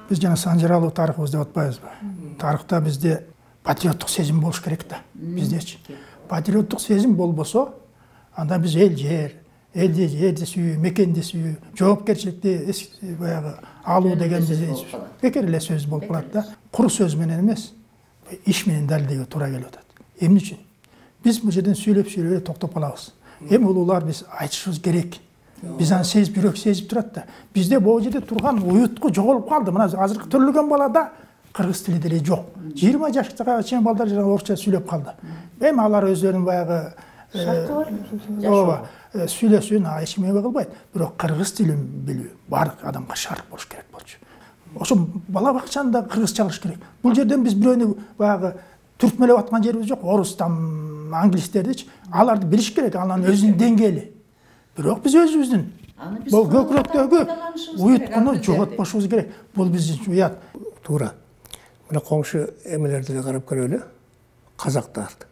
Biz жана санжаралуу тарыхыбыз деп атпайбызбы? Тарыхта бизде патриоттук сезим болуш керек да. Биздечи. Патриоттук сезим болбосо, анда биз элди сүйүү, мекенди сүйүү, жоопкерчиликти баягы алуу деген бекер эле сөз болуп калат да. Куру сөз менен эмес, иш менен далилдеге туура келип атат. Эмне үчүн? Биз бул жерден сүйлөп токтоп калабыз. Эми улуулар биз айтышыбыз керек. Биз аны сезип, жүрөк сезип турат да. Бизде бул жерде турган уютку жоголуп калды. Мына азыркы төрөлгөн балада кыргыз тили деле жок. 20 жашка чейин балдар жана орусча сүйлөп калды. Эми алар өздөрүнүн баягы сүйлөсүн эчеме кылбайт. Бирок кыргыз тилин билүү баардык адамга шарт болуш керек болчу. Ошо бала бакчанда кыргызча кылыш керек. Бул жерден биз бирөөнү баягы түркмөлөп аткан жерибиз жок. Орустан, англистердичи аларды билиш керек, анын өзүнүн деңгээли. Бирок биз өзүбүздүн бул көкүрөктөгү уюткуну жоготпошубуз керек. Бул биздин уят. Туура. Мына коңшу эмелерди эле карап көрөлү. Казактарды,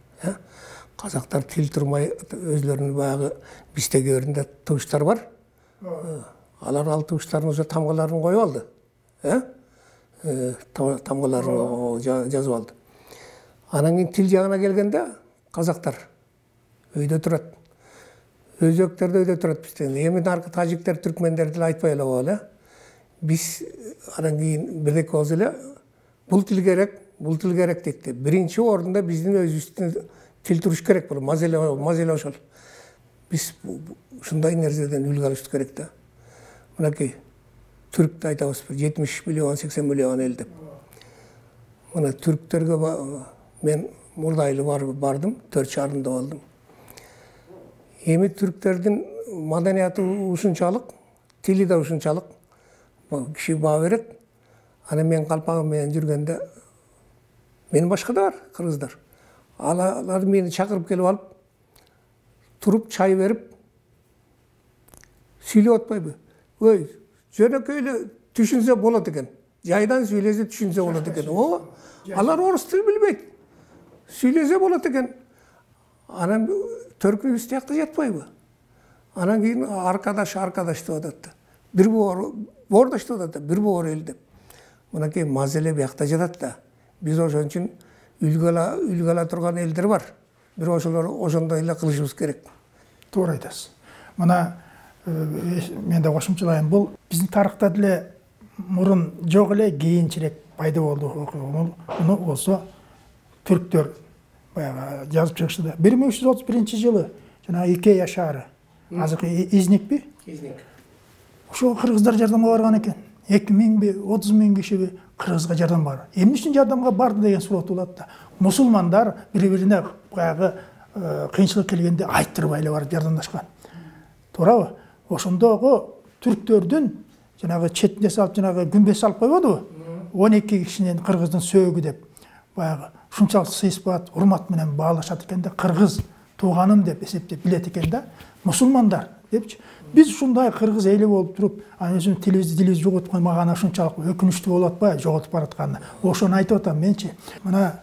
Казактар тил турмай өзлөрүнүн баягы биздеги өрүндө тугуштар бар. Алар ал тугуштардын уже тамгаларын коюп алды. Тамгаларын жазып алды. Анан кийин тил жагына келгенде казактар өйдө турат. Өзбектер өйдө турат бизден. Эми наркы тажиктер, түркмендер деле айтпай эле коелу. Биз анан кийин бирдеке болсо эле бул тил керек дейт. Биринчи орунда биздин өзүбүздүн тил туруш керек бул. Мазеле ошол. Биз ушундай нерседен үлгү алышыбыз керек да. Мынакей түрктү айтабыз 70 миллион, 80 миллион эл деп. Мына түрктерге мен мурдайлы бардым, 4 шаарында болдум. Эми түрктердин маданияты ушунчалык, тили да ушунчалык киши баа берет. Анан мен калпагым менен жүргөндө менин башка да бар кыргыздар. Алар мени чакырып келип алып, туруп чай берип сүйлөп атпайбы? Ой, жөнөкөй эле түшүнсө болот экен. Жайдан сүйлөсө түшүнсө болот экен. Алар орус тил билбейт. Сүйлөсө болот экен. Анан төркүнүбүз тиякта жатпайбы? Анан кийин аркадаш деп атат. Бир боордаш деп атат, бир боор эл деп. Мынакей мазеле биякта жатат да. Биз ошон үчүн үлгү ала турган элдер бар. Бирок ошондой эле кылышыбыз керек. Туура айтасыз. Мына мен да кошумчалайм. Бул биздин тарыхта деле мурун жок эле, кийинчерээк пайда болду. Муну болсо түрктөр баягы жазып чыгышты да. 1331-жылы жана Икея шаары. Азыркы Изникпи? Изник. Ошо кыргыздар жардамга барган экен. 2000 30 000 киши кыргызга жардам бар. Эмне үчүн жардамга барды деген суроо туулат да. Мусулмандар бири-бирине баягы кыйынчылык келгенде айттырбай эле барып жардамдашкан. Туурабы? Ошондогу түрктөрдүн жанагы четине салып, жанагы күмбөз салып койбодубу? 12 кишинин кыргыздын сөөгү деп баягы ушунчалык сый-сыпат, урмат менен баалашат экен да, кыргыз тууганым деп эсептеп билет экен да. Мусулмандар депчи. Биз ушундай кыргыз эли болуп туруп, анын өзүнүн тилибизди жоготкон мага ушунчалык өкүнүчтүү болуп атпайбы, жоготуп баратканы. Ошону айтып атам менчи. Мына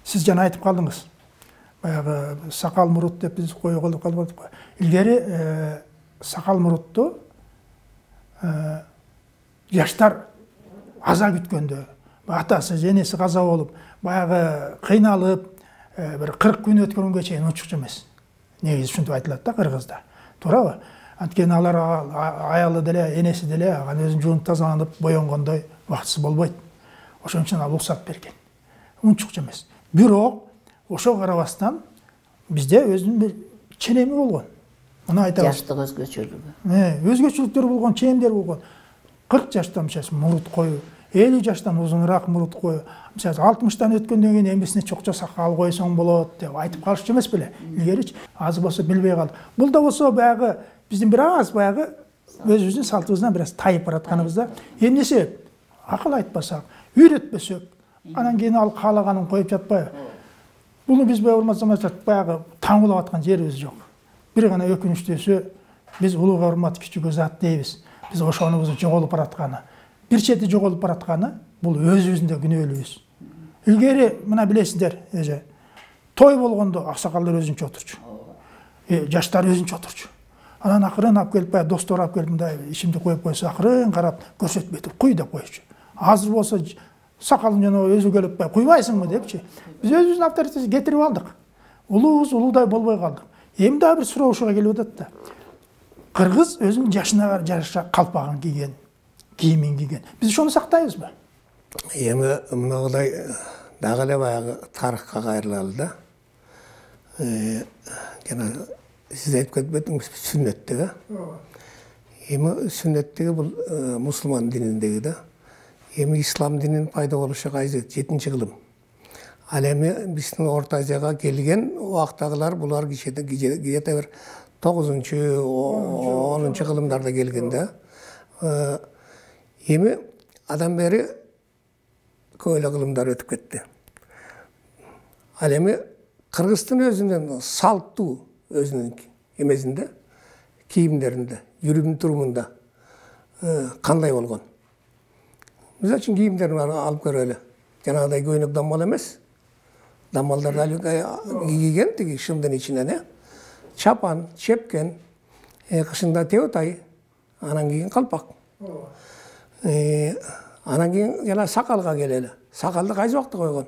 сиз жана айтып калдыңыз. Баягы сакал мурут деп биз коюп калдык. Илгери сакал мурутту жаштар аза күткөндө, атасы, женеси каза болуп, баягы кыйналып, бир 40 күн өткөнгө чейин унчукчу эмес. Негизи ушинтип айтылат да кыргызда. Туурабы? Анткени алар аялы деле, энеси деле аны өзүн жуунуп тазаланып боенгондой убактысыз болбойт. Ошон үчүн ал уруксат берген. Унчукчу эмес. Бирок ошого карабастан бизде өзүнүн бир ченеми болгон. Муну айтабыз. Жаштык өзгөчөлүгү. Өзгөчөлүктөр болгон, ченемдер болгон. 40 жаштан мисалы мурут коюу, 50 жаштан узунураак мурут коюу, мисалы 60тан өткөндөн кийин эмесине чокчо сакал койсоң болот деп айтып калышчу эмес беле? Илгеричи аз болсо билбей калды. Бул да болсо баягы биздин бир аз баягы өзүбүздүн салтыбыздан бир аз тайып баратканыбыз да. Эмне себеп? Акыл айтпасак, үйрөтпөсөк, анан кийин ал каалаганын коюп жатпайбы? Буну биз баягы таңгылап аткан жерибиз жок. Бир гана өкүнүчтүүсү биз улууга урмат, кичүүгө зат дейбиз. Биз ошонубуз жоголуп баратканы. Бир чети жоголуп баратканы бул өзүбүздүн да күнөөлүүбүз. Илгери мына билесиздер, той болгондо аксакалдар өзүнчө отурчу. Жаштар өзүнчө отурчу. Анан акырын алып келип, достор алып келип, мындай ишимди коюп койсо, акырын карап көрсөтпөй туруп, куй деп коючу. азыр болса сакалын жана өзү келип куйбайсыңбы депчи. Биз өзүбүздүн авторитетибизди кетирип алдык. Улуубуз улуудай болбой калдык. Эми дагы бир суроошуга келип атат да. Кыргыз өзүнүн жашына жараша калпагын кийген, кийимин кийген. Биз ошону сактайбызбы? Эми мынагыдай дагы эле баягы тарыхка кайрылалы да. Жана сиз айтып кетпедиңиз сүннеттеги. Эми сүннеттеги бул мусулман дининдеги да. Эми ислам дининин пайда болушу кайсы 7-чи кылым. Ал эми биздин Орто Азияга келген убактагылар булар где-то бир 9-чу, 10-чу кылымдарда келген да. Эми адам бери көп эле кылымдар өтүп кетти. Ал эми Кыргыздын өзүнүн салттуу өзүнүн эмесинде, кийимдеринде, жүрүм турумунда кандай болгон? Мисалы үчүн кийимдерин алып көрөлү. Жанагыдай көйнөк дамбал эмес. Дамбалдарды алып кийген тиги шымдын ичинен, чапан, чепкен, кышында теутай, анан кийин калпак. Анан кийин жана сакалга келели. Сакалды кайсы убакта койгон?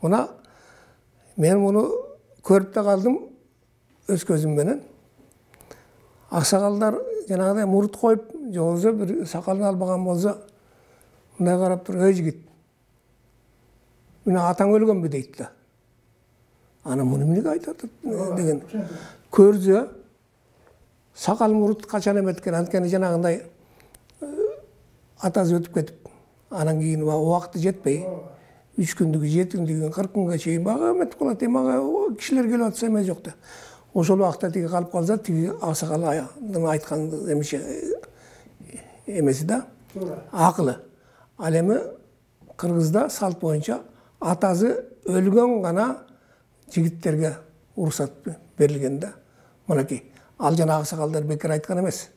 Мына мен муну көрүп да калдым өз көзүм менен. Аксакалдар жанагыдай мурут коюп, же болбосо бир сакалын албаган болсо, мындай карап туруп, "Ой жигит, мына атаң өлгөнбү?" дейт да. Ана муну эмнеге айтат деген. Көрсө сакал мурут качан эметкен, анткени жанагындай атасы өтүп кетип, анан кийин убакыты жетпей, 3 күндүгү, 7 күндүгү, 40 күнгө чейин бага эметип калат. Мага кишилер келип атса эме жок да. Ошол убакта тиги калып калса, тиги аксакалдын айткан эмеси да, акылы. Ал эми Кыргызда салт боюнча атасы өлгөн гана жигиттерге уруксат берилген да. Мынакей, ал жана аксакалдар бекер айткан эмес.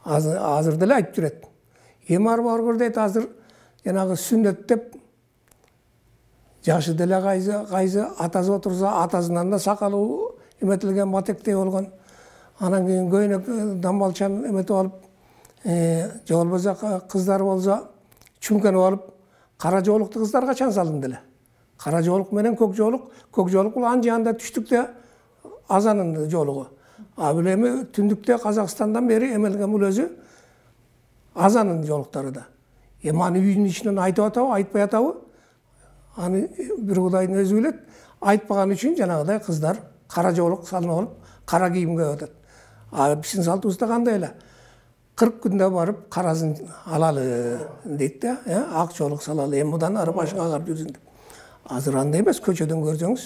Азыр деле айтып жүрөт. Эми арбар дейт, азыр жанагы сүннет деп жашы деле кайсы атасы отурса, атасынан да сакалы эметилген батектей болгон. Анан кийин көйнөк дамбалчан эметип алып, же болбосо кыздар болсо чүмкөнүп алып, кара жоолукту кыздар качан салдым деле. Кара жоолук менен көк жоолук бул анжаанда түштүктө азанын жоолугу. А бул эми түндүктө Казакстандан бери эмелген бул өзү азанын жоолуктары да. Эми аны үйдүн ичинен айтып атабы, айтпай атабы? Аны бир Кудайдын өзү билет. Айтпаган үчүн жанагыдай кыздар кара жоолук салынып алып, кара кийим кийип атат. А биздин салтыбызда кандай эле? 40 күндө барып карасын алалы дейт да, ак жоолук салалы, эми мындан ары башыңа карап жүрсүн деп. Азыр андай эмес, көчөдөн көрсөңүз,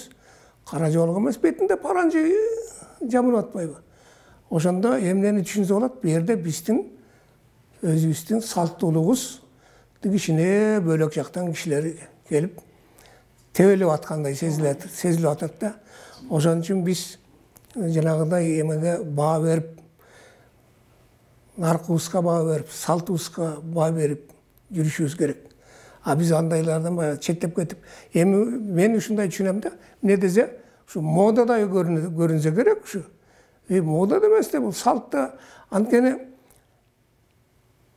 кара жоолук эмес, бетинде паранжы жамылып атпайбы? Ошондо эмнени түшүнсө болот? Бу жерде биздин өзүбүздүн салттуулугубуз кичине бөлөк жактан кишилер келип тебелип аткандай сезилип атат да. Ошон үчүн биз жанагыдай эмеге баа берип, наркыбызга баа берип, салтыбызга баа берип жүрүшүбүз керек. А биз андайлардан баягы четтеп кетип, эми мен ушундай түшүнөм да. Эмне десе, ушу модадай көрүнсө керек ушу. Мода эмес да, бул салт да. Анткени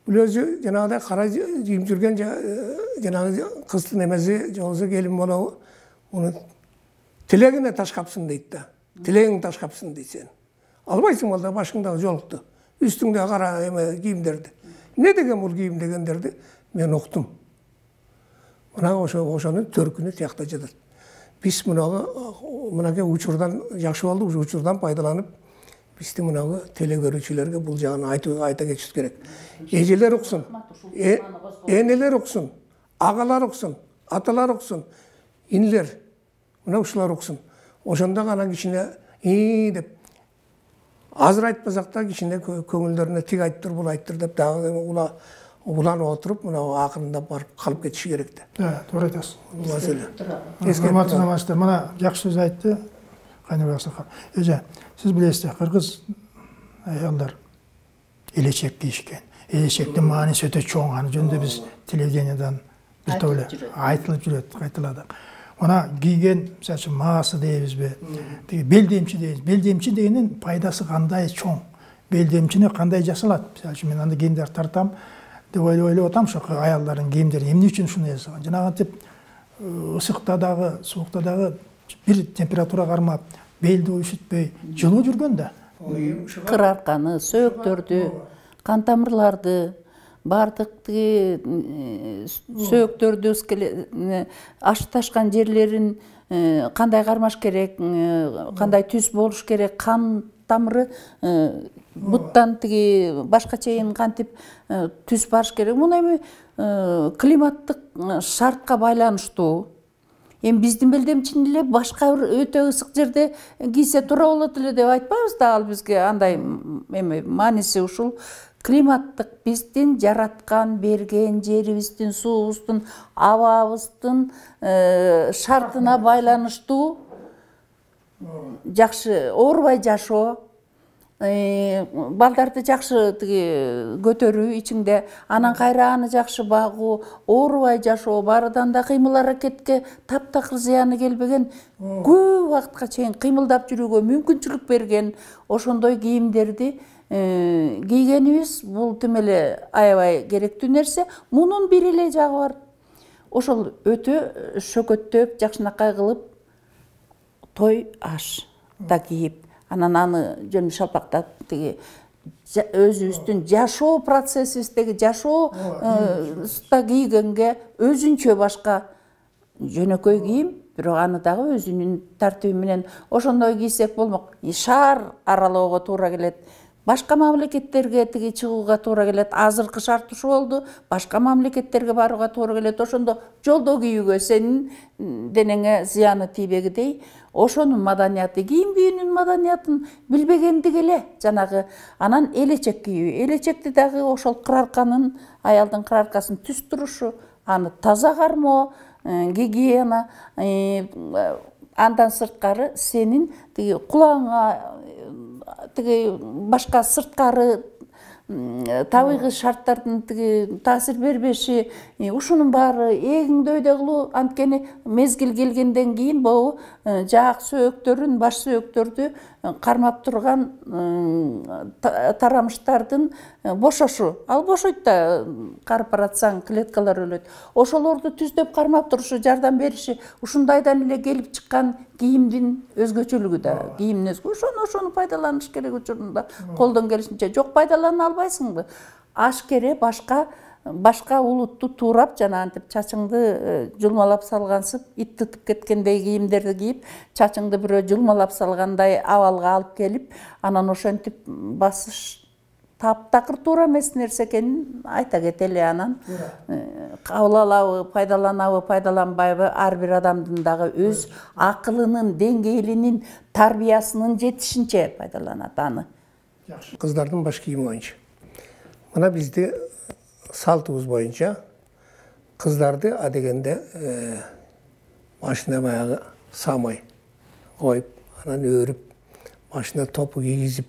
бул өзү жанагыдай кара кийип жүрген жанагы кыздын эмеси, же болбосо келин болобу, муну тилегине таш капсын дейт да. Тилегиң таш капсын дейт сен. Албайсың балда башыңдагы жоолукту, үстүңдөгү кара эме кийимдерди. Эмне деген бул кийим дегендерди мен уктум. Мына ошонун төркүнү тиякта жатат. Биз мынакей учурдан жакшы болду, ушу учурдан пайдаланып, биздин мынагы теле көрүүчүлөргө бул жагын айта кетишибиз керек. Эжелер уксун, энелер уксун, агалар уксун, аталар уксун, инилер, мына ушулар уксун. Ошондо гана кичине деп азыр айтпасак да кичине көңүлдөрүнө тиг айттыр, бул айттыр деп дагы уланып отуруп, мына акырындап барып калып кетиши керек да. Туура айтасыз. Маселе. Урматтуу замандаштар, мына жакшы сөз айтты Кайныбек Аксакал. Өзү сиз билесиз, кыргыз аялдар элечек кийишкен. Элечектин мааниси өтө чоң. Аны жөнүндө биз телевидениядан бир топ эле айтылып жүрөт, кайталадык. Мына кийген, мисалы үчүн маасы дейбизби, белдемчи дейбиз. Белдемчи дегенин пайдасы кандай чоң? Белдемчини кандай жасалат? Мисалы үчүн мен анда кийимдерди тартам, деп ойлоп атам, ошо аялдардын кийимдери эмне үчүн ушуну жасаган. Жанагынтип ысыкта дагы, суукта дагы бир температура кармап, белди üşүтпөй жылуу жүргөн да. Кыр арканы, сөөктөрдү, кан тамырларды, бардык сөөктөрдү, ашташкан жерлерин кандай кармаш керек, кандай түс болуш керек, кан тамыры буттан башка чейин кантип түс барыш керек. Муну эми климаттык шартка байланыштуу. Эми биздин белдем чын эле башка бир өтө ысык жерде кийсе туура болот эле деп айтпайбыз да, ал бизге андай эми мааниси ушул климаттык биздин жараткан, берген жерибиздин, суубуздун, абабыздын шартына байланыштуу жакшы оорубай жашоо, балдарды жакшы көтөрүү ичиңде, анан кайра аны жакшы багуу, оорубай жашоо, баарыдан да кыймыл аракетке таптакыр зыяны келбеген, көп убакытка чейин кыймылдап жүрүүгө мүмкүнчүлүк берген ошондой кийимдерди кийгенибиз бул тим эле аябай керектүү нерсе. Мунун бир эле жагы бар. Ошол өтө шөкөттөп, жакшынакай кылып той аш да кийип, анан аны жөн шалпактап өзүбүздүн жашоо процессибиздеги жашоосуна кийгенге өзүнчө башка жөнөкөй кийим, бирок аны дагы өзүнүн тартиби менен ошондой кийсек болмок. Шаар аралоого туура келет. Башка мамлекеттерге чыгууга туура келет. Азыркы шарт ушу болду. Башка мамлекеттерге барууга туура келет. Ошондо жолдо кийүүгө сенин денеңе зыяны тийбегидей, ошонун маданияты, кийим кийүүнүн маданиятын билбегендиги эле жанагы. Анан элечек кийүү. Элечекти дагы ошол кыр арканын, аялдын кыр аркасын түз турушу, аны таза кармоо, гигиена, андан сырткары сенин кулаңа башка сырткары табигый шарттардын таасир бербеши, ушунун баары эгиңдөйдө кылуу. Анткени мезгил келгенден кийин могу жаак сөөктөрүн, баш сөөктөрдү кармап турган тарамыштардын бошошу. Ал бошойт да, карып баратсаң клеткалар өлөт. Ошолорду түздөп кармап турушу, жардам бериши ушундайдан эле келип чыккан кийимдин өзгөчөлүгү да. Кийимдин ошону пайдаланыш керек учурунда. Колдон келишинче жок пайдалана албайсыңбы? Ашкере башка улутту туурап, жанагынтип чачыңды жулмалап салгансып, ит тытып кеткендей кийимдерди кийип, чачыңды бирөө жулмалап салгандай абалга алып келип, анан ошентип басыш таптакыр туура эмес нерсе экенин айта кетели. Анан кабыл алабы, пайдаланабы, пайдаланбайбы, ар бир адамдын дагы өз акылынын, деңгээлинин, тарбиясынын жетишинче пайдаланат аны. Кыздардын баш кийими боюнча. Мына бизде салтыбыз боюнча кыздарды адегенде машина баягы самай коюп, анан өрүп, машина топу кийгизип,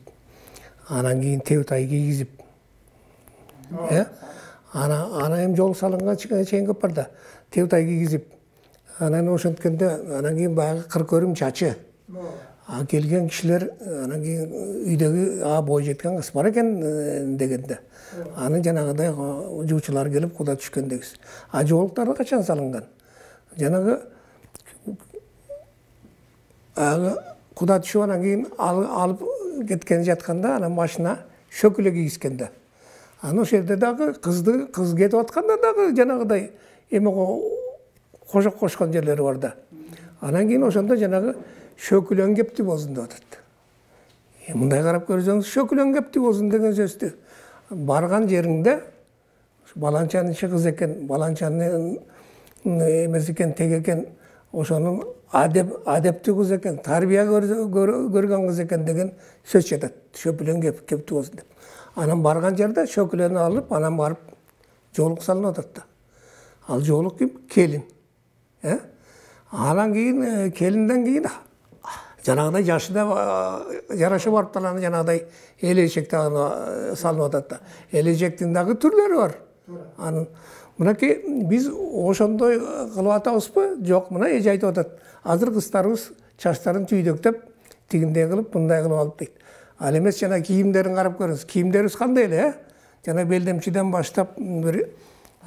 анан кийин тебтай кийгизип, анан эми жол салынга чейин көп бар да, тебтай кийгизип, анан ошенткенде анан кийин баягы кыр-көрүм чачы. Келген кишилер анан кийин үйдөгү бой жеткен кыз бар экен дегенде, аны жанагыдай жуучулар келип куда түшкөндегиз. Жоолуктар качан салынган? Жанагы куда түшүп анан кийин алып кеткен жатканда, анан машина шөкүлө кийгизгенде. Анан ошол жерде дагы кыз кетип атканда дагы жанагыдай эме кожок кошкон жерлери бар да. Анан кийин ошондо жанагы шөкүлөн кепти болсун деп атат. Мындай карап көрсөңүз, шөкүлөн кепти болсун деген сөздү барган жериңде баланчанычы кыз экен, баланчанын эмес экен, тег экен, ошонун адептүү кыз экен, тарбия көргөн кыз экен деген сөз жатат. Шөкүлөн кепти болсун деп. Анан барган жерде шөкүлөнү алып, анан барып жоолук салынып атат да. Ал жоолук ким? Келин. Анан кийин келинден кийин жанагыдай жашына жараша барып анан жанагыдай элечекти салынып атат да. Элечектин дагы түрлөрү бар. Анын мынакей биз ошондой кылып атабызбы? Жок, мына эже айтып атат. Азыр кыздарыбыз чачтарын түйдөктөп, тигиндей кылып, мындай кылып алып дейт. Ал эмес жана кийимдерин карап көрүңүз. Кийимдерибиз кандай эле, жана белдемчиден баштап бир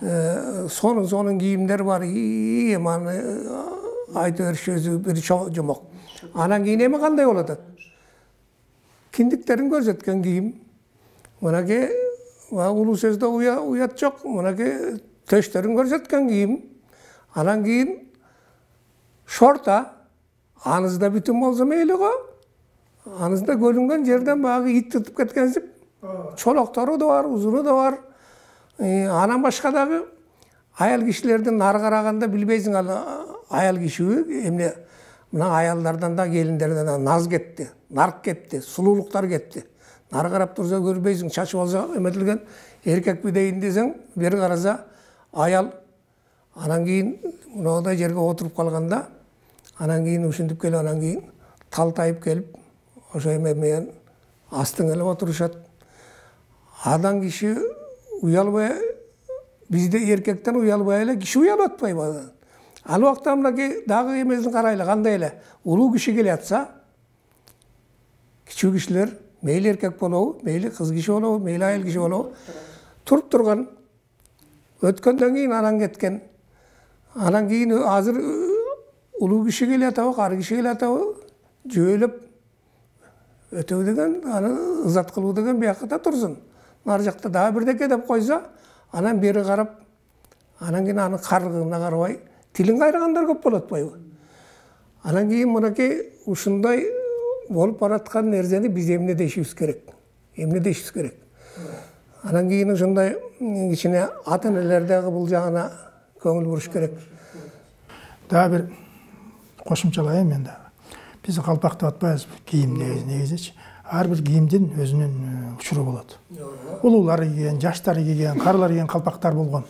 сонун кийимдер бар. Аны айтып бериш өзү бир жомок. Анан кийин эми кандай болот? Киндиктерин көрсөткөн кийим. Мынакей улуу сөздө уят жок. Мынакей төштөрүн көрсөткөн кийим. Анан кийин шорта, анызда бүтүн болсо мейли го. Анызда көрүнгөн жерден багы ит тутуп кеткенсип, чолоктору да бар, узуну да бар. Анан башка дагы аял кишилердин нары караганда билбейсиң, аял кишиби эмне мына аялдардан да келиндерден наз кетти, нарк кетти, сулуулуктар кетти. Нары карап турса көрбөйсүң, чачы болсо эметилген, эркекпи дейин десең, бери караса аял. Анан кийин мындай жерге отуруп калганда, анан кийин ушинтип келип, анан кийин талтайып келип, ошо эме менен астың эле отурушат. Адан киши уялбай, бизде эркектен уялбай эле киши уялып атпайбы? Ал убакта мынакей дагы эмесин карайлы, кандай эле улуу киши келатса, кичүү кишилер мейли эркек болобу, мейли кыз киши болобу, мейли айыл киши болобу, туруп турган. Өткөндөн кийин анан кеткен. Анан кийин азыр улуу киши келатабы, кары киши келатабы, жөөлөп өтөбү деген, аны ызат кылуу деген биякта да турсун. Нар жакта дагы бирдеке деп койсо, анан бери карап, анан кийин аны каргыгына карабай, тилин кайрагандар көп болуп атпайбы? Анан кийин мынакей ушундай болуп бараткан нерсени биз эмне дешибиз керек? Эмне дешибиз керек? Анан кийин ушундай кичине ата-энелер дагы бул жагына көңүл буруш керек. Дагы бир кошумчалайын мен дагы. Биз калпак деп атпайбыз, кийим негизичи. Ар бир кийимдин өзүнүн учуру болот. Улуулар кийген, жаштар кийген, карылар кийген калпактар болгон.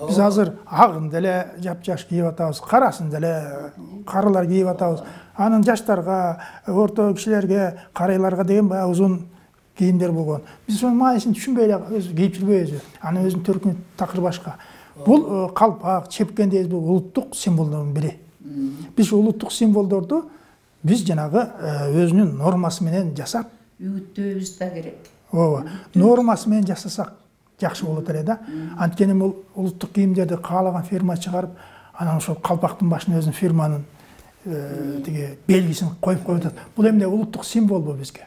Биз азыр агын деле жапжаш кийип атабыз, карасын деле карылар кийип атабыз. Анын жаштарга, орто кишилерге, карайларга деген баягы узун кийимдер болгон. Биз ошонун мааниsin түшүнбөй эле өзү кийип жүрбөйбүз. Анын өзүнүн төркүнү такыр башка. Бул калпак, чепкен дейбиз, бул улуттук символдордун бири. Биз улуттук символдорду биз жанагы өзүнүн нормасы менен жасап, үгүттөөбүз да керек. Ооба, нормасы менен жасасак жакшы болот эле да. Анткени бул улуттук кийимдерди каалаган фирма чыгарып, анан ошол калпактын башына өзүнүн фирманын тиги белгисин коюп атат. Бул эмне улуттук символбу бизге?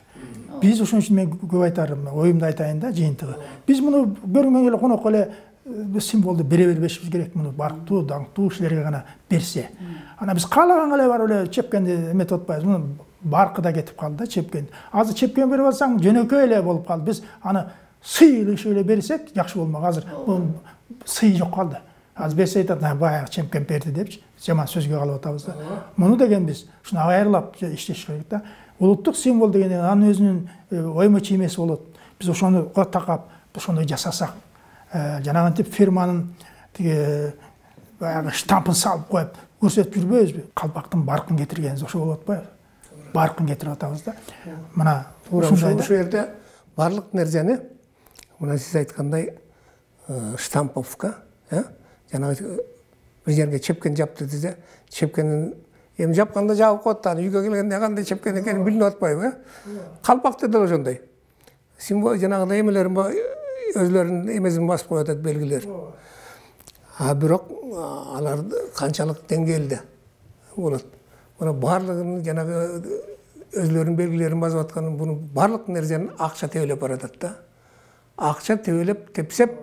Биз ошон үчүн мен көп айтарым, оюмду айтайын да, жыйынтыгы. Биз муну көрүнгөн эле конок эле символду бере бербешибиз керек. Муну барктуу, даңктуу кишилерге гана берсе. Ана биз каалаган эле бар эле чепкенди эметип атпайбыз. Муну баркы да кетип калды да чепкен. Азыр чепкен берип алсаң жөнөкөй эле болуп калды. Биз аны сыйлыш эле берсек жакшы болмок. Азыр бул сый жок калды. Азыр берсе айтат, баягы чепкен берди депчи, жаман сөзгө калып атабыз да. Муну деген биз ушуну айырлап иштеш керек да. Улуттук символ деген анын өзүнүн оймо чиймеси болот. Биз ошону такап, ошондой жасасак, жанагынтип фирманын тиги баягы штампын салып коюп көрсөтүп жүрбөйбүзбү? Калпактын баркын кетиргенибиз ошо болуп атпайбы? Баркын кетирип атабыз да. Мына ушундай ошол жерде барлык нерсени мына сиз айткандай штамповка, жанагы бир жерге чепкен жапты десе, чепкенин эми жапканда жабып коет да, үйгө келгенде кандай чепкен экенин билинип атпайбы? Калпакта да ошондой. Символ жанагындай эмелерин өзлөрүнүн эмесин басып коюп атат, белгилер. Бирок алар канчалык деңгээлде болот? Мына барлыгын жанагы өзлөрүнүн белгилерин басып аткан буну барлык нерсени акча тебелеп баратат да. Акча тебелеп тепсеп,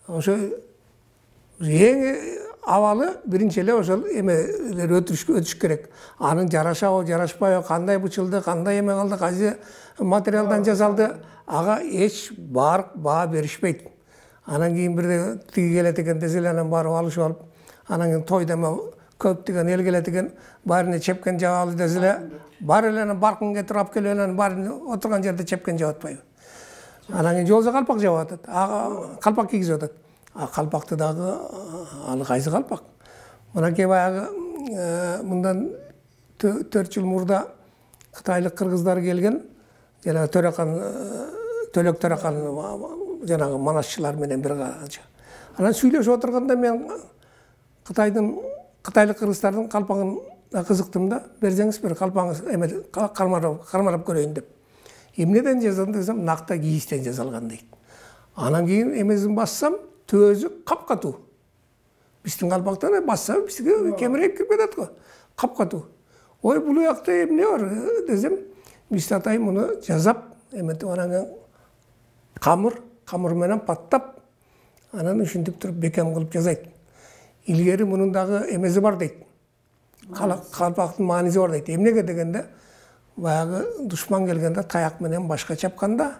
ошо эң абалы биринчи эле ошол эмелер өтүш керек. Анын жарашабы, жарашпайбы, кандай бычылды, кандай эме калды, кайсы материалдан жасалды, ага эч баа беришпейт. Анан кийин бирде тиги келет экен десе эле анан барып алышып алып, анан кийин тойда көп деген эл келет экен, баарына чепкен жабалы десе эле, бар эле анан баркын кетирип алып келип анан баарын отурган жерде чепкен жаап атпайбы? Анан кийин жолсо калпак жаап атат, калпак кийгизип атат. Калпакты дагы ал кайсы калпак? Мынакей баягы мындан 4 жыл мурда кытайлык кыргыздар келген, жана Төлөк Төракан жанагы манасчылар менен бир канча. Анан сүйлөшүп отурганда мен кытайлык кыргыздардын калпагын кызыктым да, берсеңиз бир калпагыңыз эме кармалап көрөйүн деп. Эмнеден жасалган десем, накта кийистен жасалган дейт. Анан кийин эмесин бассам төөзү капкатуу. Биздин калпактан басса бизге кемирейип кирип кетет го. Капкатуу. Ой, бул уякта эмне бар десем, Мисти атай муну жазап, эметип анан камыр менен паттап, анан ушинтип туруп бекем кылып жазайт. Илгери мунун дагы эмеси бар дейт. Калпактын мааниси бар дейт. Эмнеге дегенде, баягы душман келгенде таяк менен башка чапканда,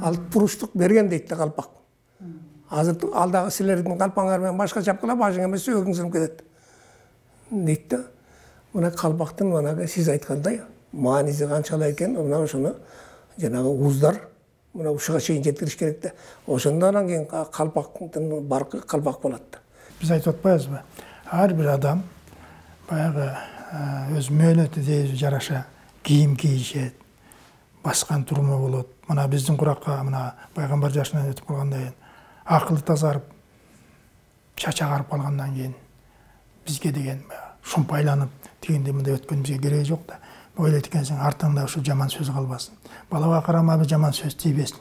ал туруштук берген дейт да калпак. Азыр алдагы силердин калпаңар менен башка чапкыла башың эмес сөөгүң сынып кетет. Дейт да. Мына калпактын манагы сиз айткандай мааниси канчалык экен, мына ошону жанагы уздар мына ушуга чейин жеткириш керек да. Ошондон кийин калпактын баркы калпак болот да. Биз айтып атпайбызбы? Ар бир адам баягы өз мөөнөтү жараша кийим кийишет, баскан туруму болот. Мына биздин куракка мына пайгамбар жашынан өтүп калгандан кийин акылы тазарып, чач агарып калгандан кийин бизге деген шумпайланып, тигинде мындай өткөн бизге кереги жок да. Ойлойт экенсиң, артыңда ушул жаман сөз калбасын. Балага карамабы жаман сөз тийбесин.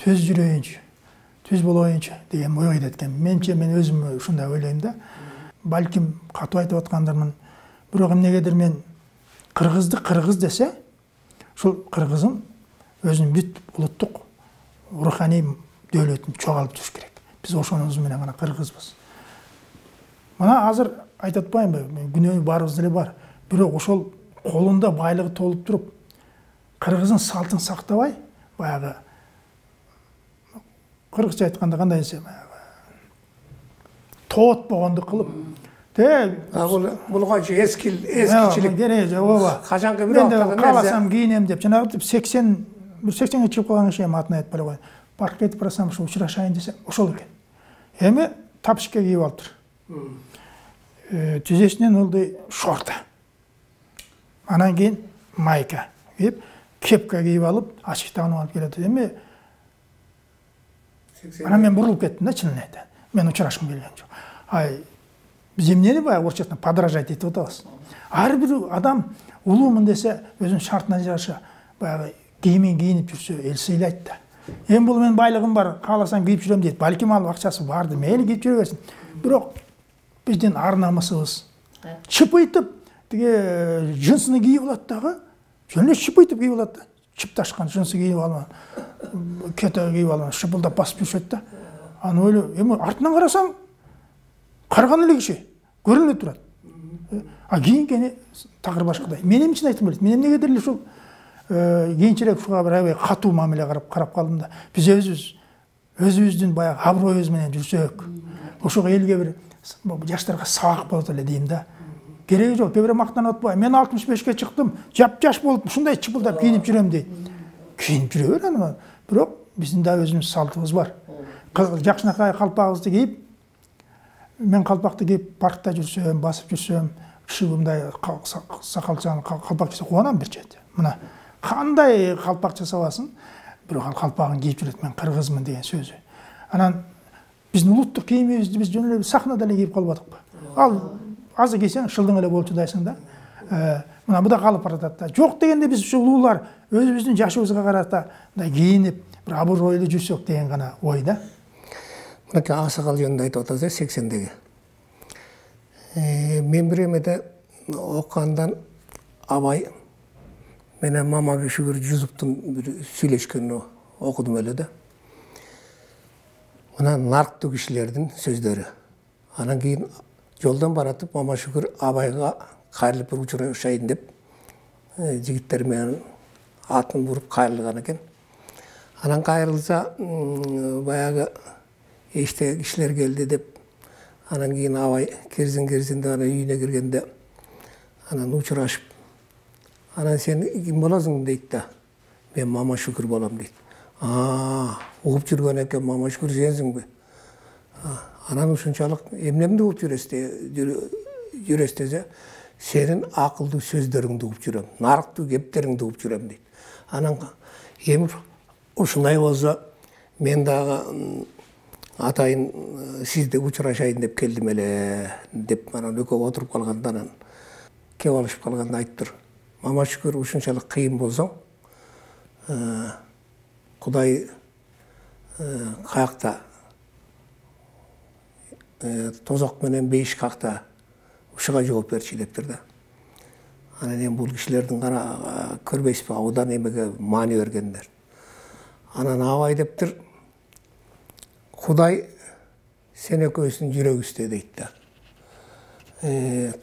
Төз жүрөйүнчү, төз болоюнчу деген ой кетет экен. Менче мен өзүм ушундай ойлойм да. Балким катуу айтып аткандармын. Бирок эмнегедир мен кыргызды кыргыз десе, ушул кыргызым өзүнүн бүт улуттук руханий дөөлөтүн чогалып туруш керек. Биз ошонубуз менен гана кыргызбыз. Мына азыр айтып атпаймынбы? Күнөө баарыбызда эле бар. Бирок ошол колунда байлыгы толуп туруп, кыргыздын салтын сактабай, баягы кыргызча айтканда кандай десем, тоот болгондук кылып, бул канча эскичилик. Ооба. Качанкы бир мен кааласам кийинем деп, жанагы 80-ге чыгып калган киши атын айтып эле коеюн. Паркка кетип барсам, ушу учурашайын десем, ошол экен. Эми тапшикке кийип алыптыр. Тизесинен ылдый шорта. Анан кийин майка кийип, кепка кийип алып, ачык тагынып алып келет. Эми анан мен бурулуп кеттим да, чынын айтайын. Мен учурашкым келген жок. Ай, биз эмнени баягы орусчасынан подражать этип атабыз. Ар бир адам улуумун десе, өзүнүн шартына жараша баягы кийимин кийинип жүрсө, эл сыйлайт да. Эми бул менин байлыгым бар, кааласам кийип жүрөм дейт. Балким ал акчасы барды, мейли кийип жүрө берсин. Бирок биздин ар намысыбыз чыпыйтып, тиги жынсыны кийип алат дагы, жөн эле чыпыйтып кийип алат да. Чыпташкан жынсы кийип алган, кете кийип алган, шыпылдап басып жүрүшөт да. Аны ойлойм, эми артынан карасаң, карган эле киши көрүнүп турат. А кийингени такыр башкадай. Мен эмче айтып келет. Мен эмнегедир эле ушул кийинчерээк ушуга бир аябай катуу мамиле карап калдым да. Биз өзүбүздүн баягы аброюбуз менен жүрсөк, ошого элге бир жаштарга сабак болот эле дейм да. Кереги жок, кээ бирөө мактанып атпайбы? Мен 65ке чыктым, жап-жаш болуп, ушундай чыпылдап кийинип жүрөм дейт. Кийинип жүрө бер аны. Бирок биздин да өзүбүздүн салтыбыз бар. Жакшынакай калпагыбызды кийип, мен калпакты кийип паркта жүрсөм, басып жүрсөм, киши мындай сакалчан калпак кийсе кубанам бир чети. Мына кандай калпак жасабасын, бирок ал калпагын кийип жүрөт, мен кыргызмын деген сөзү. Анан биздин улуттук кийимибизди биз жөн эле сахнада эле кийип калбадыкпы? Ал азыр кийсең шылдың эле болчудайсың да. Мына бу да калып баратат да. Жок дегенде биз ушу улуулар өзүбүздүн жашыбызга карата мындай кийинип, бир абройлуу жүрсөк деген гана ой да. Мынакей аксакал жөнүндө айтып атасыз, 80-деги. Мен бир эмеде окугандан Абай менен Мамаби Шүгүр Жусуптун бир сүйлөшкөнүн окудум эле да. Мына нарктуу кишилердин сөздөрү. Анан кийин жолдон баратып Мама Шүгүр Абайга кайрылып бир учурашайын деп жигиттер менен атын буруп кайрылган экен. Анан кайрылса баягы эчтеги кишилер келди деп, анан кийин Абай кирсин деп анан үйүнө киргенде анан учурашып, анан сен ким болосуң дейт да. Мен Мама Шүгүр болом дейт. Угуп жүргөн экен, Мама Шүгүр сенсиңби? Анан ушунчалык эмнемди угуп жүрөсүз десе, сенин акылдуу сөздөрүңдү угуп жүрөм, нарктуу кептериңди угуп жүрөм дейт. Анан эми ушундай болсо мен дагы атайын сизди учурашайын деп келдим эле деп анан экөө отуруп калганда анан кеп алышып калганда айтыптыр. Мама Шүгүр ушунчалык кыйын болсоң, Кудай каякта тозок менен бейиш какта ушуга жооп берчи дептир да. Анан эми бул кишилердин көрбөйсүзбү абдан эмеге маани бергендер. Анан абай дептир, Кудай сен экөөбүздүн жүрөгүбүздө дейт да.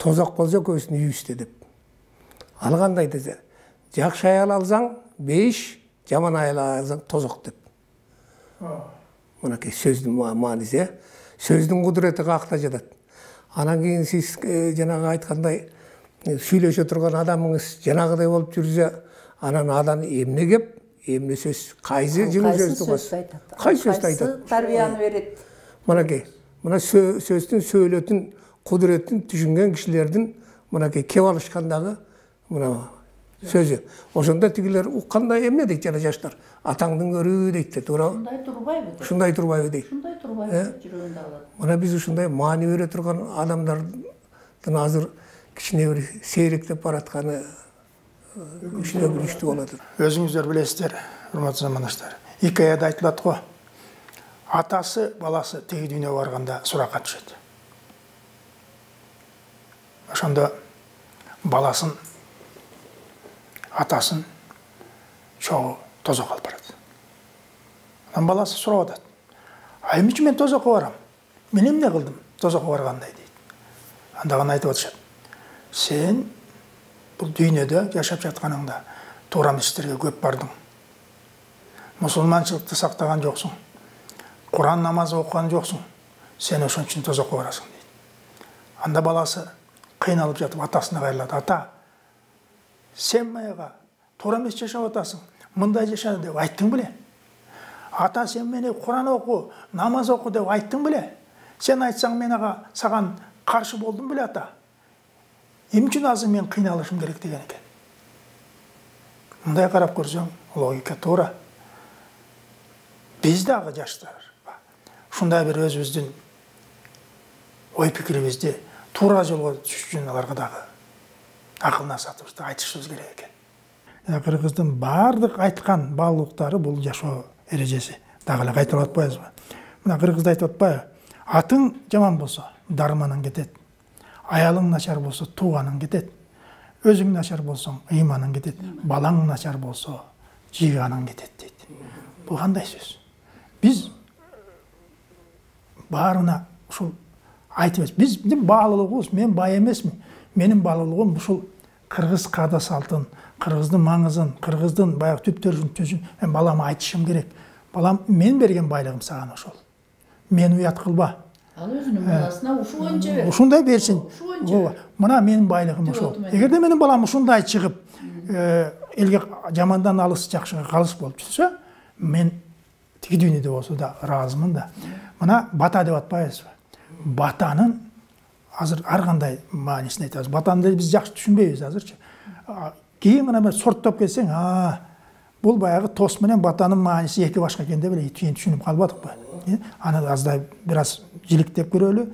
Тозок болсо экөөбүздүн үйүбүздө деп. Ал кандай десе, жакшы аял алсаң бейиш, жаман аял алсаң тозок деп. Мынакей сөздүн мааниси, сөздүн кудурети каякта жатат. Анан кийин сиз жанагы айткандай сүйлөшө турган адамыңыз жанагыдай болуп жүрсө, анан адан эмне кеп, эмне сөз, кайсы жылы сөздү айтат? Кайсы сөздү айтат? Тарбияны берет. Мынакей, мына сөздүн сөйлөтүн, кудуретін түшінген кишилердин мынакей кеп алышкандагы мына сөзү. Ошондо тигилер уккандай эмне дейт жана жаштар? Атаңдын көрүү дейт, туура. Ушундай турбайбы? Ушундай турбайбы дейт. Ушундай турбайбы жүрөгүндө алат. Мына биз ушундай маани бере турган адамдардын азыр кичине бир сейректеп баратканы кичине билиштүү болот. Өзүңүздөр билесиздер, урматтуу замандаштар. Хикаяда айтылат го. Атасы баласы теги дүйнөгө барганда суракка түшөт. Ошондо баласын, атасын чогуу тозокко алып барат. Анан баласы сурап атат. Эмне үчүн мен тозокко барам? Мен эмне кылдым тозокко баргандай дейт. Анда гана айтып атышат. Сен бул дүйнөдө жашап жатканыңда туура эместерге көп бардың. Мусулманчылыкты сактаган жоксуң. Куран намазы окуган жоксуң. Сен ошон үчүн тозокко барасың дейт. Анда баласы кыйналып жатып атасына кайрылат. Ата, сен мага туура эмес жашап атасың. Мындай жаша деп айттың беле? Ата, сен мени Куран оку, намаз оку деп айттың беле? Сен айтсаң мен ага саган каршы болдум беле, ата? Эмне үчүн азыр мен кыйналышым керек деген экен. Мындай карап көрсөң, логика туура. Биз дагы жаштар ушундай бир өзүбүздүн ой пикирибизди туура жолго түшүш үчүн аларга дагы акыл насаатыбызды айтышыбыз керек экен. Кыргыздын баардык айткан баалуулуктары бул жашоо эрежеси. Дагы эле кайталап атпайбызбы? Мына кыргызда айтып атпайбы? Атың жаман болсо дарманың кетет. Аялың начар болсо тууганың кетет. Өзүң начар болсоң ыйманың кетет. Балаң начар болсо жыйганың кетет дейт. Бул кандай сөз? Биз баарына ушул айтып атабыз. Биздин баалуулугубуз, мен бай эмесмин. Менин баалуулугум ушул кыргыз каада салтын, кыргыздын маңызын, кыргыздын баягы түптөрүн түзүн мен балама айтышым керек. Балам, мен берген байлыгым саган ошол. Мен уят кылба. Ал өзүнүн баласына ушу боюнча бер. Ушундай берсин. Мына менин байлыгым ошол. Эгерде менин балам ушундай чыгып, элге жамандан алыс жакшыга калыс болуп жүрсө, мен тиги дүйнөдө болсо да ыраазымын да. Мына бата деп атпайбызбы? Батанын азыр ар кандай маанисин айтабыз. Батаны биз жакшы түшүнбөйбүз азырчы. Кийин гана бир сорттоп келсең, бул баягы тос менен батанын мааниси эки башка экен деп эле түшүнүп калбадыкпы? Аны аздай бир аз жиликтеп көрөлү.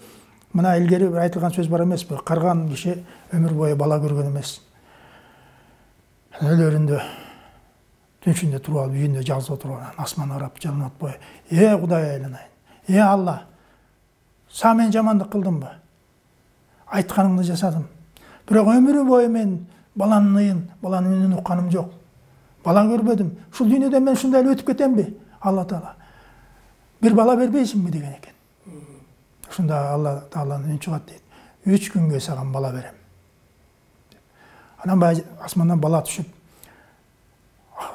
Мына илгери айтылган сөз бар эмеспи? Карган киши өмүр бою бала көргөн эмес. Өлөрүндө түн ичинде туруп алып, үйүндө жалгыз отуруп анан асман карап жалынып атпай. Кудай айланайын. Алла, сага мен жамандык кылдымбы? Айтканыңды жасадым. Бирок өмүр бою мен баланын ыйын, баланын үнүн укканым жок. Бала көрбөдүм. Ушул дүйнөдөн мен ушундай эле өтүп кетемби? Алла Таала. Бир бала бербейсиңби деген экен. Ушунда Алла Тааланын үн чыгат дейт. 3 күнгө саган бала берем. Анан баягы асмандан бала түшүп,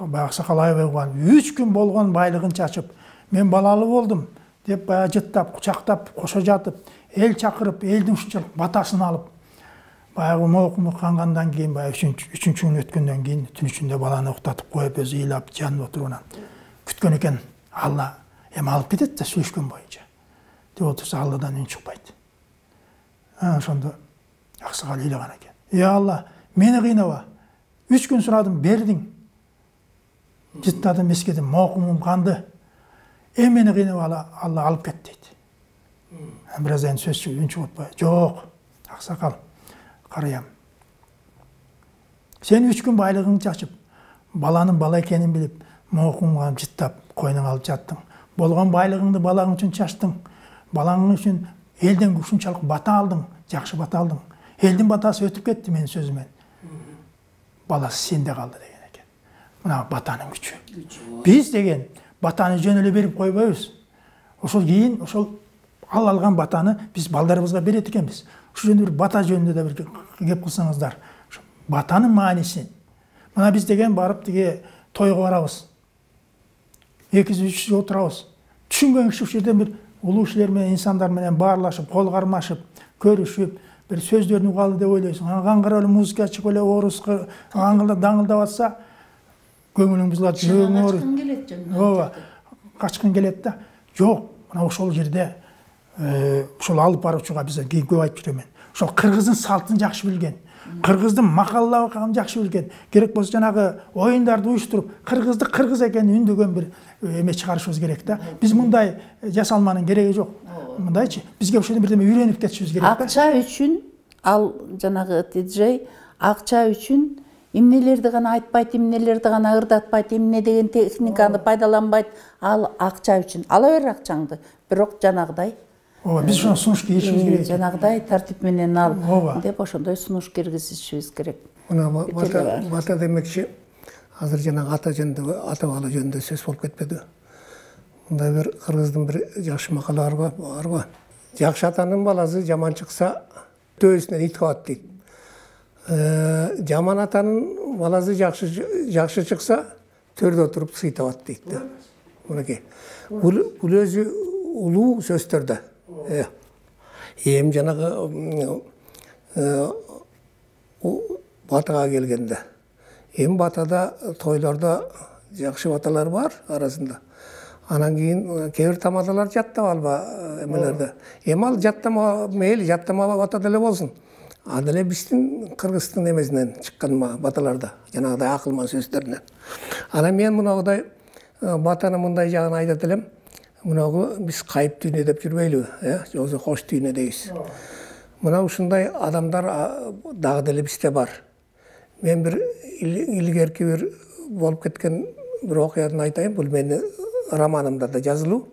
баягы сакал аябай кылган, 3 күн болгон байлыгын чачып, мен балалуу болдум деп баягы жыттап, кучактап, кошо жатып, эл чакырып, элдин ушунчалык батасын алып, баягы моокуму кангандан кийин, баягы 3-үчү күн өткөндөн кийин түн ичинде баланы уктатып коюп, өзү ыйлап, жанып отуруп анан күткөн экен. Алла эми алып кетет да сүйлөшкөн боюнча. Деп отурса Алладан үн чыкпайт. Ошондо аксакал ыйлаган экен. Алла, мени кыйнаба. 3 күн сурадым, бердиң. Жыттадым, эскедим, моокумум канды. Мени кыйнап Алла алып кет дейт. Бир аздан сөз үн чыгып атпайбы? Жок, аксакал, карыям. Сен 3 күн байлыгыңды чачып, баланын бала экенин билип, моокумга жыттап, койнуңа алып жаттың. болгон байлыгыңды балаң үчүн чачтың, балаң үчүн элден ушунчалык бата алдың, жакшы бата алдың. Элдин батасы өтүп кетти менин сөзүмөн. Баласы сенде калды деген экен. Мына батанын күчү. Биз деген батаны жөн эле берип койбойбуз. Ошол кийин ошол алган батаны биз балдарыбызга берет экенбиз. Ушул жөнүндө бир бата жөнүндө да бир кеп кылсаңыздар. Батанын маанисин. Мына биз деген барып тиге тойго барабыз. 2-3 жыл отурабыз. Түшүнгөн киши ушул жерден бир улуу кишилер менен, инсандар менен баарлашып, кол кармашып, көрүшүп, bir сөздөрүн угалы деп ойлойсуң. Аңгара эле музыка чыгып эле орус аңгылдап даңгылдап атса, көңүлүң бузулат, жүрөгүң ооруйт. Ооба, качкың келет да. Жок, мына ошол жерде ошол алып баруучуга биз көп айтып жүрөмүн. Ошол кыргыздын салтын жакшы билген, кыргыздын макаллабын жакшы билген, керек болсо жанагы оюндарды уюштуруп, кыргызды кыргыз экенин үндөгөн бир эме чыгарышыбыз керек да. Биз мындай жасалманын кереги жок. Мындайчы, бизге ошол бирдеме үйрөнүп кетишибиз керек да. Акча үчүн ал жанагы диджей акча үчүн эмнелерди гана айтпайт, эмнелерди гана ырдатпайт, эмне деген техниканы пайдаланбайт. Ал акча үчүн. Ала бер акчаңды. Бирок жанагыдай биз ошону сунуш киргизишибиз керек. Жанагыдай тартип менен ал деп ошондой сунуш киргизишибиз керек. Мына бата демекчи, азыр жанагы ата жөнүндө, ата бала жөнүндө сөз болуп кетпеди. Мындай бир кыргыздын бир жакшы макалы бар го. Жакшы атанын баласы жаман чыкса, төөсүнөн ит кабат дейт. Жаман атанын баласы жакшы чыкса, төрдө отуруп сый табат дейт да. Мынакей. Бул өзү улуу сөздөрдө. Эми жанагы батага келгенде, эми батада тойлордо жакшы баталар бар арасында. Анан кийин кээ бир тамадалар жаттап алба эмелерде. Эми ал жаттама мейли, жаттама бата деле болсун. Ал деле биздин кыргыздын эмесинен чыккан баталарда, жанагыдай акылман сөздөрүнөн. Анан мен мынагыдай батаны мындай жагын айтат элем. Мынагы биз кайып дүйнө деп жүрбөйлүбү, же болбосо кош дүйнө дейбиз. Мына ушундай адамдар дагы деле бизде бар. Мен бир илгерки бир болуп кеткен бир окуяны айтайын. Бул менин романымда да жазылуу.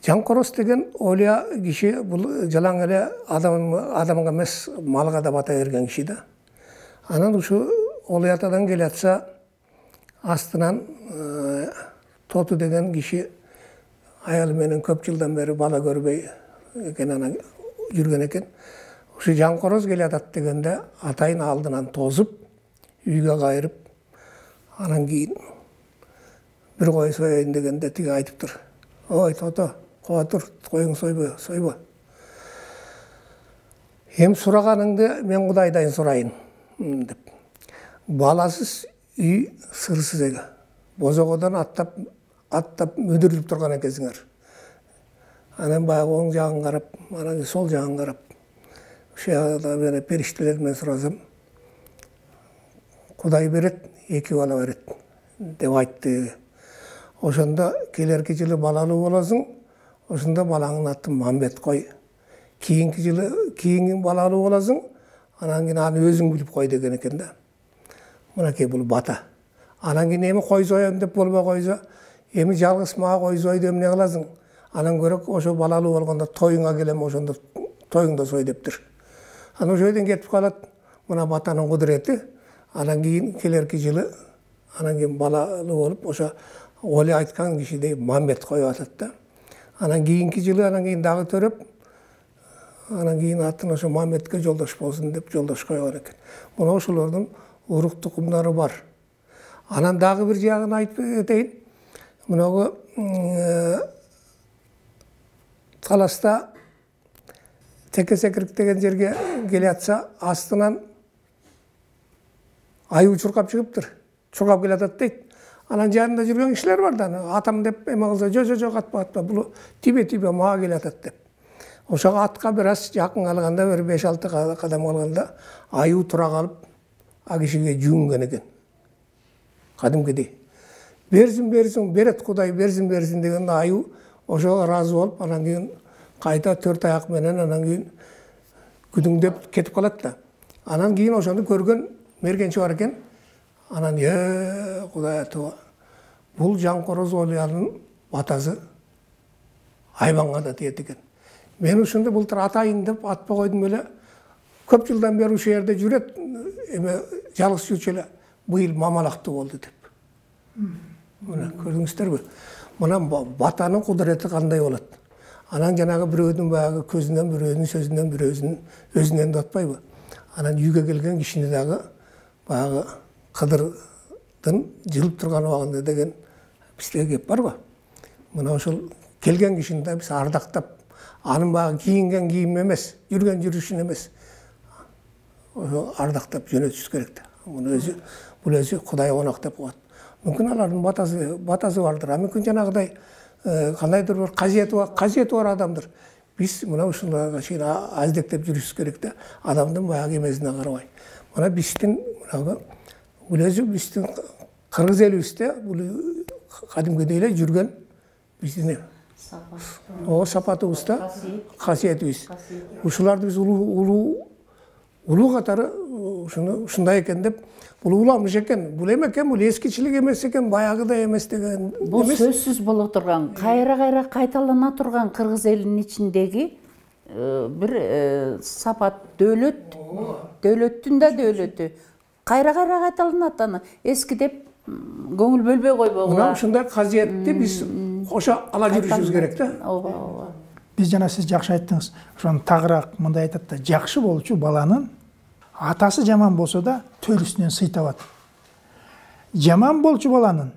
Жанкороз деген олия киши, бул жалаң эле адамга эмес, малга да бата берген киши да. Анан ушу олиятадан келатса, астынан Тоту деген киши аялы менен көп жылдан бери бала көрбөй экен, анан жүргөн экен. Ушу Жанкороз келатат дегенде атайын алдынан тозуп, үйгө кайрып, анан кийин бир кой союйн дегенде тиги айтыптыр. Ой, Тото, коо тур, коюң сойбо. Эми сураганыңды мен Кудайдан сурайын деп. Баласыз үй сырсыз эге. Бозогодон аттап мүдүрүлүп турган экенсиңер. Анан баягы оң жагын карап, анан сол жагын карап, ушада менен периштелер менен сурасам, Кудай берет, 2 бала берет деп айтты. Ошондо келерки жылы балалуу болосуң, ошондо балаңдын атын Мамбет кой. Кийинки жылы кийин балалуу болосуң, анан кийин аны өзүң билип кой деген экен да. Мынакей бул бата. Анан кийин эми кой соем деп болбой койсо, эми жалгыз мага кой сойду эмне кыласың? Анан көрөк ошо балалуу болгондо тоюңа келем, ошондо тоюңда сой дептир. Анан ошол жерден кетип калат. Мына батанын кудурети. Анан кийин келерки жылы, анан кийин балалуу болуп, ошо Оли айткан кишидей Мамбет коюп атат да. Анан кийинки жылы, анан кийин дагы төрөп, анан кийин атын ошо Мамбетке жолдош болсун деп жолдош койгон экен. Мына ошолордун урук тукумдары бар. Анан дагы бир жагын айтып кетейин. Мынагы Таласта Текесекирик деген жерге келатса, астынан аюу чуркап чыгыптыр. Чуркап келатат дейт. Анан жанында жүргөн кишилер бар да, атам деп эме кылса, жо атпа, бул тибе мага келатат деп. Ошого атка бир аз жакын калганда, бир 5-6 кадам калганда аюу тура калып, а кишиге жүгүнгөн экен. Кадимкидей. Берсин, берет Кудай, берсин деген аюу ошого ыраазы болуп, анан кийин кайта 4 аяк менен анан кийин күдүңдөп кетип калат да. Анан кийин ошону көргөн мергенчи бар экен. Анан Кудай атыба. Бул Жанкороз Олиянын батасы айбанға да тиет екен. Мен ушунда былтыр атайын деп атпа койдум эле. Көп жылдан бери ушул жерде жүрөт, эме жалгыз жүрчү эле. Быйыл мамалактуу болду деп. Мына көрдүңүздөрбү? Мына батанын кудурети кандай болот? Анан жанагы бирөөнүн баягы көзүнөн, бирөөнүн сөзүнөн, бирөөнүн өзүнөн да атпайбы? Анан үйгө келген кишини дагы баягы Кыдырдын жылып турган убагында деген бизде кеп барбы? Мына ошол келген кишини да биз ардактап, анын баягы кийинген кийим эмес, жүргөн жүрүшүн эмес, ардактап жөнөтүш керек да. Бул өзү Кудай конок деп коет. Мүмкүн алардын батасы бардыр. Мүмкүн жанагыдай кандайдыр бир касиети бар адамдыр. Биз мына ушуларга чейин аздектеп жүрүшүбүз керек да, адамдын баягы эмесине карабай. Мына биздин бул өзү биздин кыргыз элибизде бул кадимгидей эле жүргөн биздин сапатыбыз да, касиетибиз. Ушуларды биз улуу катары ушундай экен деп, бул уламыш экен, бул эме экен, бул эскичилик эмес экен, баягыдай эмес деген. Бул сөзсүз боло турган, кайра кайталана турган кыргыз элинин ичиндеги бир сапат, дөөлөттүн да дөөлөтү. Кайра кайталанат, аны эски деп көңүл бөлбөй койбогула. Мына ушундай касиетти биз кошо ала жүрүшүбүз керек да. Ооба. Биз жана сиз жакшы айттыңыз. Ошону тагыраак мындай айтат да, жакшы болчу баланын атасы жаман болсо да төрүсүнөн сый табат. Жаман болчу баланын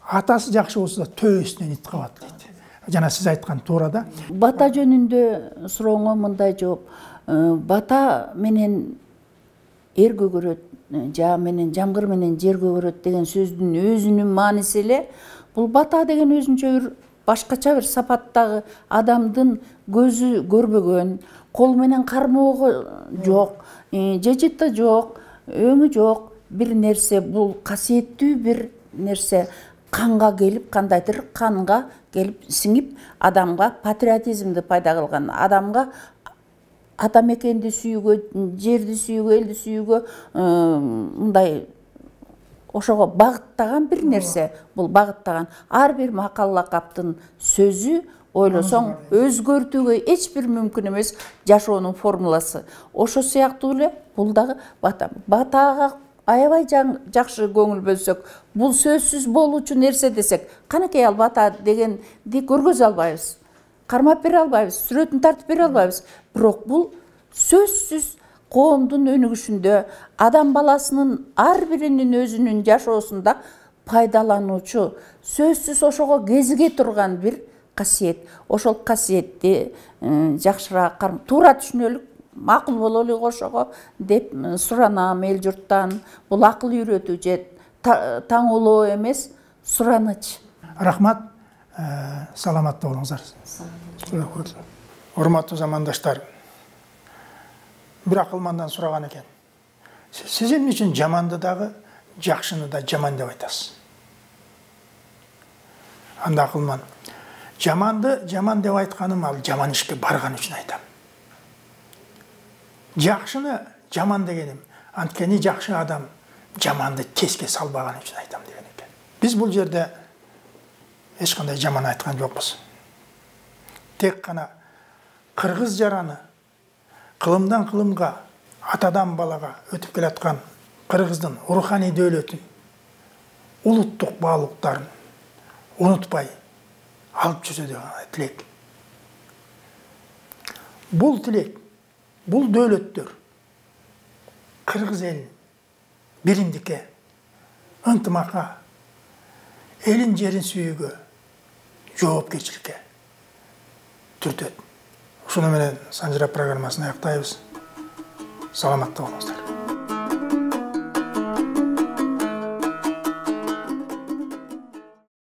атасы жакшы болсо да төбөсүнөн ит кабат дейт. Жана сиз айткан туура да. Бата жөнүндө сурооңо мындай жооп. Бата менен эр көгөрөт, жамгыр менен жер көгөрөт деген сөздүн өзүнүн мааниси эле бул бата деген өзүнчө бир башкача бир сапаттагы адамдын көзү көрбөгөн, кол менен кармоого жок, жежити жок, өңү жок бир нерсе, бул касиеттүү бир нерсе, канга келип, кандайдыр канга келип сиңип, адамга патриотизмди пайда кылган, адамга ата мекенди сүйүүгө, жерди сүйүүгө, элди сүйүүгө мындай ошого багыттаган бир нерсе. Бул багыттаган ар бир макал лакаптын сөзү ойлосоң өзгөртүүгө эч бир мүмкүн эмес жашоонун формуласы. Ошо сыяктуу эле бул дагы бата. Батага аябай жакшы көңүл бөлсөк, бул сөзсүз болуучу нерсе десек, канакей ал бата дегенди көргөзө албайбыз. Кармап бере албайбыз, сүрөтүн тартып бере албайбыз. Бирок бул сөзсүз коомдун өнүгүшүндө, адам баласынын ар биринин өзүнүн жашоосунда пайдалануучу, сөзсүз ошого кезиге турган бир касиет. Ошол касиетти жакшыраак туура түшүнөлүк, макул бололук ошого деп суранам эл журттан. Бул акыл үйрөтүү же таңоолоо эмес, сураныч. Рахмат, саламатта болуңуздар. Урматтуу замандаштар, бир акылмандан сураган экен. Сиз эмне үчүн жаманды дагы, жакшыны да жаман деп айтасыз? Анда акылман, жаманды жаман деп айтканым ал жаман ишке барган үчүн айтам. Жакшыны жаман дегеним, анткени жакшы адам жаманды теске салбаган үчүн айтам деген экен. Биз бул жерде эч кандай жаман айткан жокпуз. Тек кана кыргыз жараны кылымдан кылымга, атадан балага өтүп келаткан кыргыздын руханий дөөлөтүн, улуттук баалуулуктарын унутпай алып жүрсө деген тилек. Бул тилек, бул дөөлөттөр кыргыз элин биримдикке, ынтымакка, элин жерин сүйүүгө, жоопкерчиликке түртөт. Ушуну менен Санжыра программасын аяктайбыз. Саламатта болуңуздар.